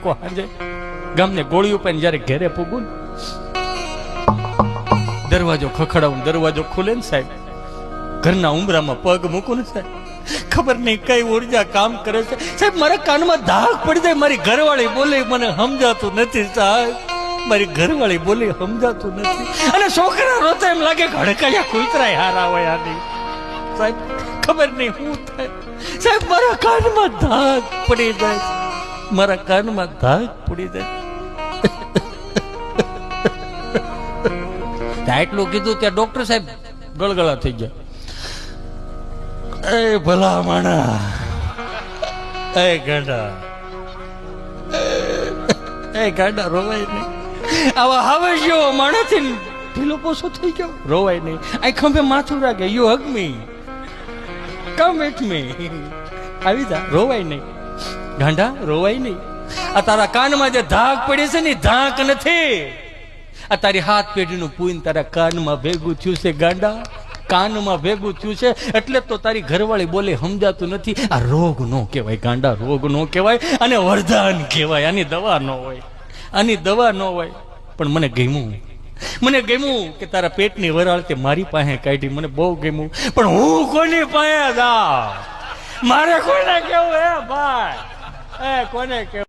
પાકો હાજે ગામને ગોળીઓ પાઈને જયારે ઘેરે પૂગું દરવાજો ખખડાવું, દરવાજો ખુલે ને સાહેબ, ઘરના ઉંબરામાં પગ મૂકું ને સાહેબ, ખબર નહીં કઈ ઉર્જા કામ કરે છે સાહેબ. મારા કાનમાં ધાક પડી જાય. મારી ઘરવાળી બોલે મને સમજાતું નથી સાહેબ, મારી ઘરવાળી બોલે સમજાતું નથી. અને છોકરા રોતા એમ લાગે કે હડકાયા કૂતરાય હારા હોય આની સાહેબ. ખબર નહીં શું થાય સાહેબ. મારા કાનમાં ધાક પડી જાય, મારા કાનમાં ધાક પડી જાય. આટલું કીધું ત્યાં ડોક્ટર સાહેબ ગળગળા થઈ ગયા. એ ભલા માણા, એ ગાંડા, એ ગાંડા રોવાય નહીં. આવા હવે જેવો માણાથી ઢીલો પોસો થઈ ગયો, રોવાય નહીં. આ ખંભે માથું રાખે, you હગ me, come with me, આવી જા, રોવાય નહીં ગાંડા, રોવાય નહીં. આ તારા કાનમાં જે ધાક પડી છે ને ધાક નથી, આ તારી હાથ પેઢીનું પૂન તારા કાનમાં ભેગું થયું છે ગાંડા, કાનમાં ભેગું થયું છે. એટલે તો તારી ઘરવાળી બોલે સમજાતું નથી. આ રોગ નો કહેવાય ગાંડા, રોગ નો કહેવાય, અને વરદાન કહેવાય. આની દવા ન હોય, આની દવા ન હોય. પણ મને ગમ્યું, મને ગમ્યું કે તારા પેટની વરાળ તે મારી પાસે કાઢી, મને બહુ ગમ્યું. પણ હું કોની પાસે જા, મારે કોને કેવું હે ભાઈ, એ કોને કેવું?